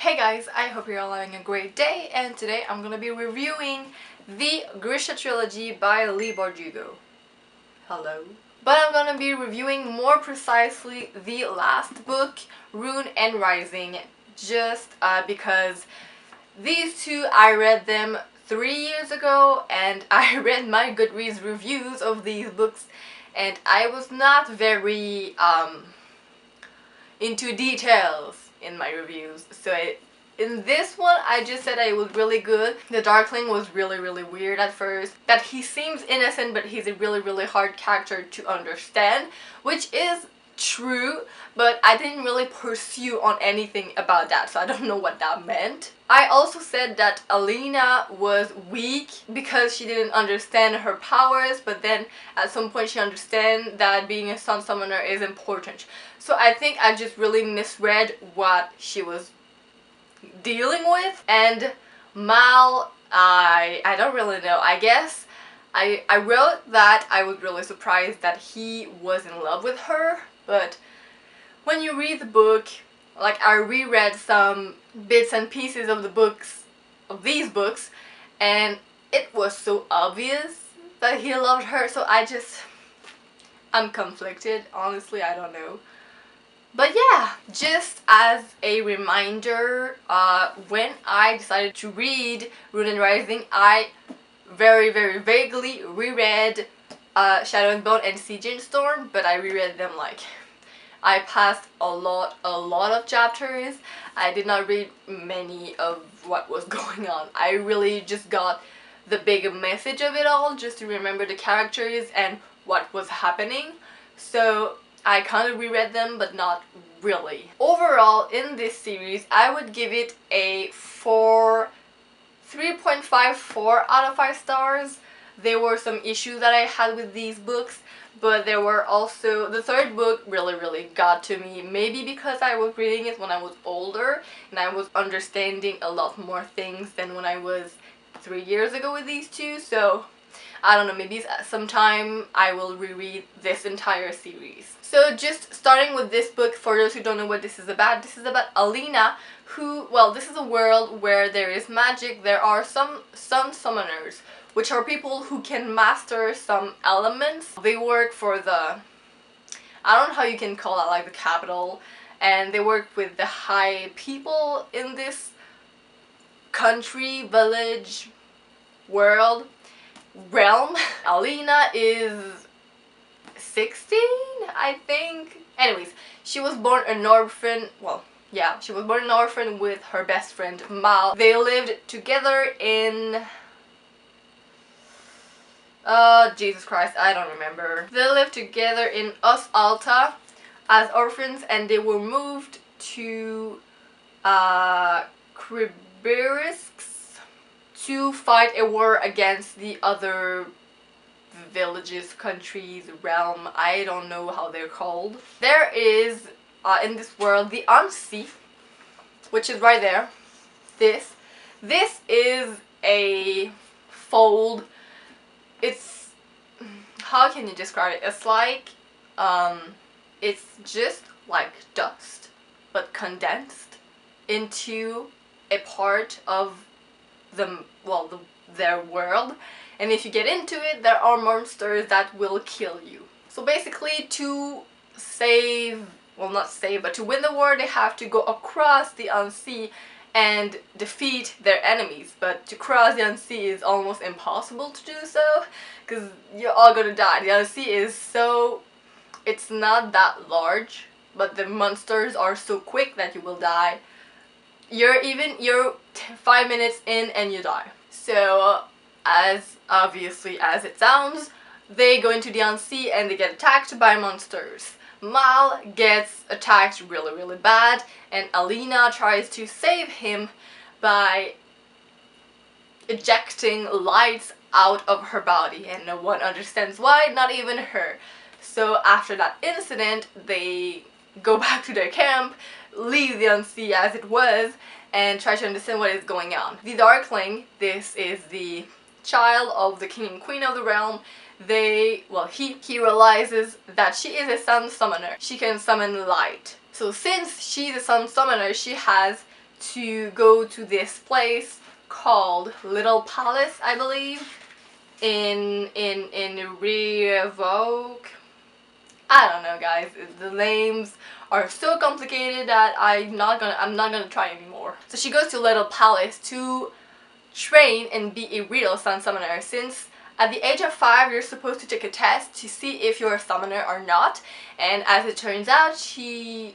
Hey guys, I hope you're all having a great day, and today I'm gonna be reviewing the GRISHA Trilogy by Leigh Bardugo. Hello. But I'm gonna be reviewing more precisely the last book, Rune and Rising, just because these two, I read them 3 years ago, and I read my Goodreads reviews of these books, and I was not very into details in my reviews. So in this one, I just said it was really good. The Darkling was really weird at first. That he seems innocent, but he's a really hard character to understand, which is true, but I didn't really pursue on anything about that, so I don't know what that meant. I also said that Alina was weak because she didn't understand her powers, but then at some point she understands that being a sun summoner is important. So I think I just really misread what she was dealing with. And Mal, I don't really know. I guess I wrote that I was really surprised that he was in love with her, but when you read the book, like I reread some bits and pieces of the books, of these books, and it was so obvious that he loved her, so I'm conflicted, honestly, I don't know. But yeah, just as a reminder, when I decided to read Rune and Rising, I very vaguely reread Shadow and Bone and Siege and Storm, but I reread them like I passed a lot of chapters. I did not read many of what was going on. I really just got the big message of it all, just to remember the characters and what was happening. So I kind of reread them, but not really. Overall, in this series, I would give it a 3.54 out of 5 stars. There were some issues that I had with these books, but there were also, the third book really got to me, maybe because I was reading it when I was older and I was understanding a lot more things than when I was 3 years ago with these two. So I don't know, maybe sometime I will reread this entire series. So just starting with this book, for those who don't know what this is about Alina, who, well, this is a world where there is magic. There are some sun summoners, which are people who can master some elements. They work for the, I don't know how you can call that, like the capital, and they work with the high people in this country, village, realm. Alina is 16, I think. Anyways, she was born an orphan, well, yeah, she was born an orphan with her best friend Mal. They lived together in Jesus Christ, I don't remember. They lived together in Os Alta as orphans, and they were moved to Kribirisk to fight a war against the other villages, countries, realm, I don't know how they're called. There is, in this world, the Unsea, which is right there. This is a fold. It's, how can you describe it? It's like, it's just like dust, but condensed into a part of their world, and if you get into it, there are monsters that will kill you. So basically, to save, well, not save, but to win the war, they have to go across the Unsea and defeat their enemies. But to cross the Unsea is almost impossible to do so, because you're all gonna die. The Unsea is so, it's not that large, but the monsters are so quick that you will die. You're 5 minutes in and you die. So, as obviously as it sounds, they go into the Unsea and they get attacked by monsters. Mal gets attacked really bad, and Alina tries to save him by ejecting lights out of her body, and no one understands why, not even her. So after that incident, they go back to their camp, leave the Unsea as it was, and try to understand what is going on. The Darkling, this is the child of the king and queen of the realm. He realizes that she is a sun summoner. She can summon light. So since she's a sun summoner, she has to go to this place called Little Palace, I believe, in Revoke. I don't know, guys. The names are so complicated that I'm not gonna try anymore. So she goes to Little Palace to train and be a real sun summoner, since at the age of 5 you're supposed to take a test to see if you're a summoner or not, and as it turns out she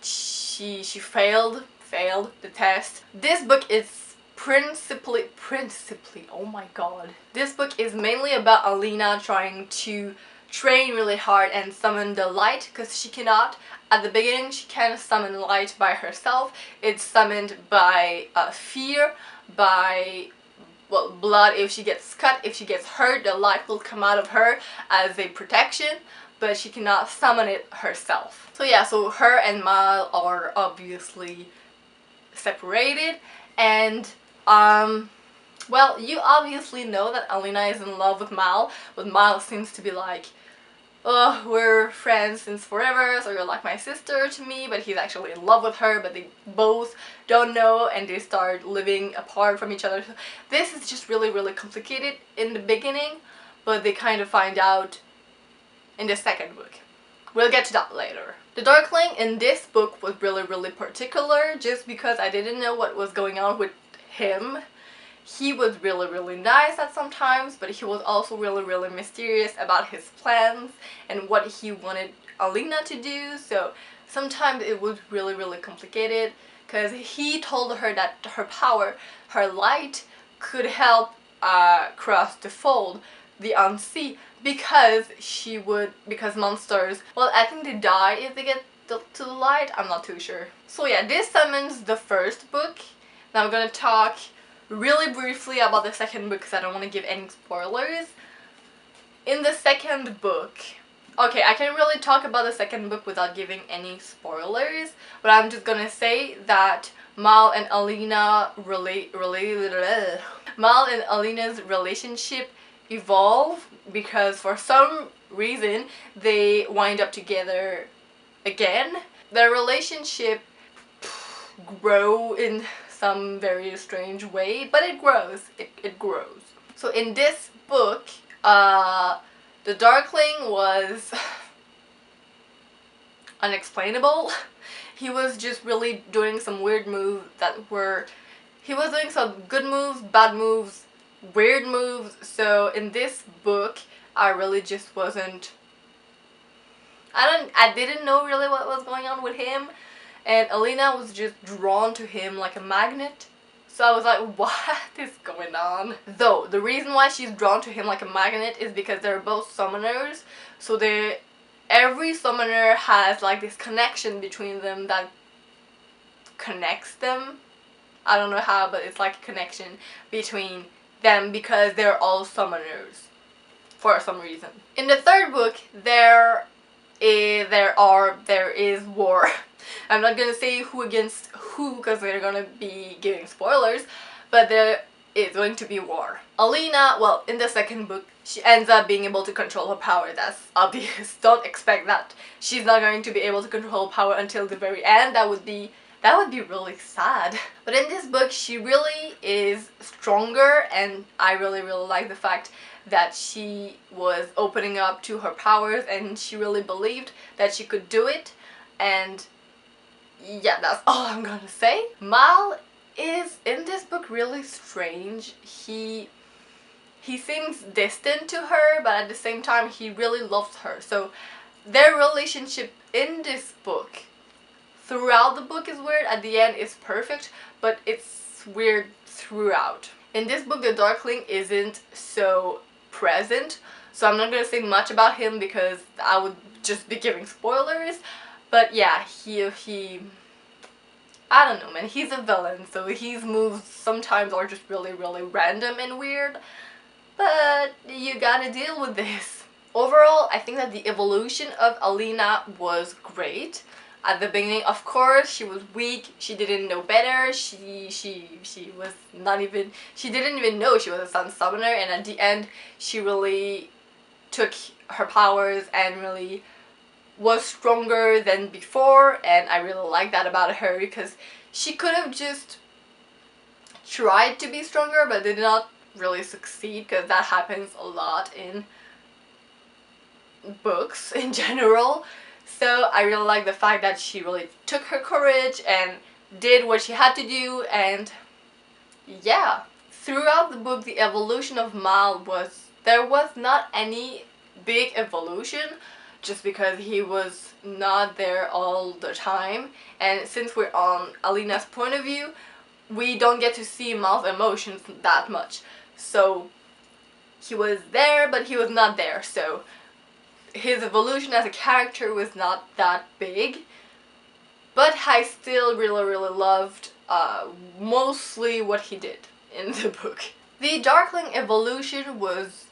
failed the test. This book is principally, oh my god. This book is mainly about Alina trying to train really hard and summon the light, because she cannot. At the beginning, she can't summon light by herself. It's summoned by fear, by, well, blood. If she gets cut, if she gets hurt, the light will come out of her as a protection, but she cannot summon it herself. So yeah, so her and Mal are obviously separated, and well, you obviously know that Alina is in love with Mal, but Mal seems to be like, oh, we're friends since forever, so you're like my sister to me, but he's actually in love with her, but they both don't know, and they start living apart from each other. This is just really, really complicated in the beginning, but they kind of find out in the second book. We'll get to that later. The Darkling in this book was really, really particular, just because I didn't know what was going on with him. He was really, really nice at some times, but he was also really, really mysterious about his plans and what he wanted Alina to do. So sometimes it was really, really complicated, because he told her that her power, her light, could help cross the fold, the unsea, because monsters, well, I think they die if they get to the light. I'm not too sure. So yeah, this summons the first book. Now I'm gonna talk really briefly about the second book because I don't want to give any spoilers. In the second book, okay, I can't really talk about the second book without giving any spoilers, but I'm just gonna say that Mal and Alina's relationship evolve, because for some reason they wind up together again. Their relationship grow in some very strange way, but it grows. It grows. So in this book, the Darkling was unexplainable. He was just really doing some weird moves he was doing some good moves, bad moves, weird moves. So in this book, I really just wasn't, I didn't know really what was going on with him, and Alina was just drawn to him like a magnet. So I was like, what is going on? Though, the reason why she's drawn to him like a magnet is because they're both summoners, so every summoner has like this connection between them that connects them. I don't know how, but it's like a connection between them because they're all summoners for some reason. In the third book, there is war. I'm not gonna say who against who because we're gonna be giving spoilers, but there is going to be war. Alina, well, in the second book, she ends up being able to control her power. That's obvious. Don't expect that she's not going to be able to control power until the very end. That would be really sad. But in this book, she really is stronger, and I really, really like the fact that she was opening up to her powers and she really believed that she could do it. And yeah, that's all I'm gonna say. Mal is in this book really strange. He seems distant to her, but at the same time he really loves her. So their relationship in this book, throughout the book, is weird. At the end it's perfect, but it's weird throughout. In this book, the Darkling isn't so present, so I'm not gonna say much about him because I would just be giving spoilers. But yeah, he I don't know, man, he's a villain, so his moves sometimes are just really, really random and weird, but you gotta deal with this. Overall, I think that the evolution of Alina was great. At the beginning, of course, she was weak, she didn't know better, she was not even, she didn't even know she was a sun summoner, and at the end, she really took her powers and really was stronger than before, and I really like that about her because She could have just tried to be stronger, but did not really succeed, because that happens a lot in books in general. So I really like the fact that she really took her courage and did what she had to do. And yeah, throughout the book, the evolution of Mal there was not any big evolution, just because he was not there all the time. And since we're on Alina's point of view, we don't get to see Mal's emotions that much. So he was there, but he was not there. So his evolution as a character was not that big. But I still really loved mostly what he did in the book. The Darkling evolution was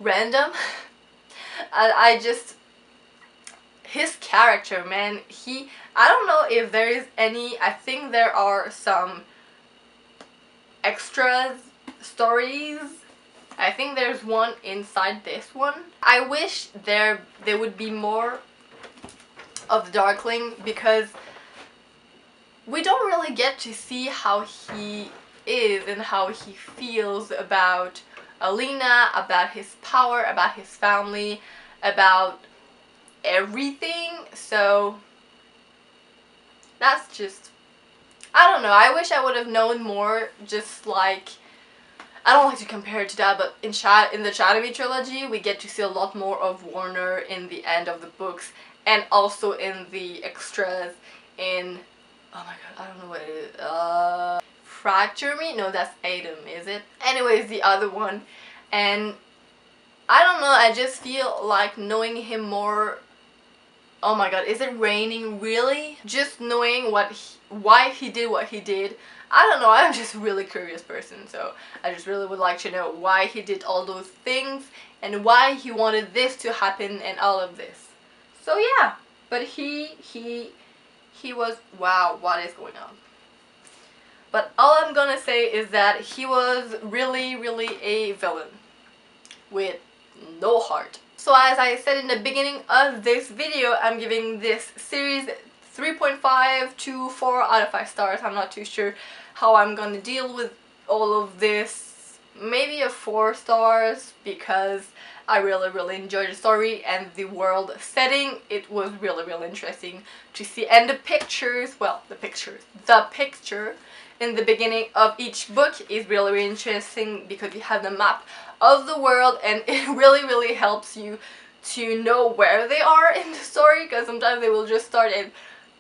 random. His character, man, I don't know if there is any, I think there are some extras stories. I think there's one inside this one. I wish there would be more of the Darkling, because we don't really get to see how he is and how he feels about Alina, about his power, about his family, about everything. So that's just, I don't know, I wish I would have known more. Just like, I don't like to compare it to that, but in the GRISHA trilogy we get to see a lot more of Warner in the end of the books, and also in the extras in, oh my god, I don't know what it is, Fracture Me? No, that's Adam, is it? Anyways, the other one. And I don't know, I just feel like knowing him more. Oh my god, is it raining? Really? Just knowing why he did what he did. I don't know, I'm just a really curious person, so I just really would like to know why he did all those things and why he wanted this to happen and all of this. So yeah, but he was, wow, what is going on? But all I'm gonna say is that he was really a villain with no heart. So as I said in the beginning of this video, I'm giving this series 3.5 to 4 out of 5 stars. I'm not too sure how I'm gonna deal with all of this. Maybe a 4 stars, because I really enjoyed the story and the world setting. It was really interesting to see. And the pictures, well, the picture in the beginning of each book is really interesting, because you have the map of the world, and it really helps you to know where they are in the story, because sometimes they will just start and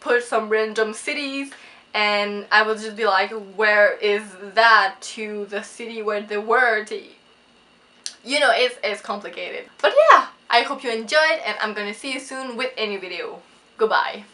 put some random cities, and I will just be like, where is that to the city where they were to, you know, it's complicated. But yeah, I hope you enjoyed, and I'm gonna see you soon with a new video. Goodbye.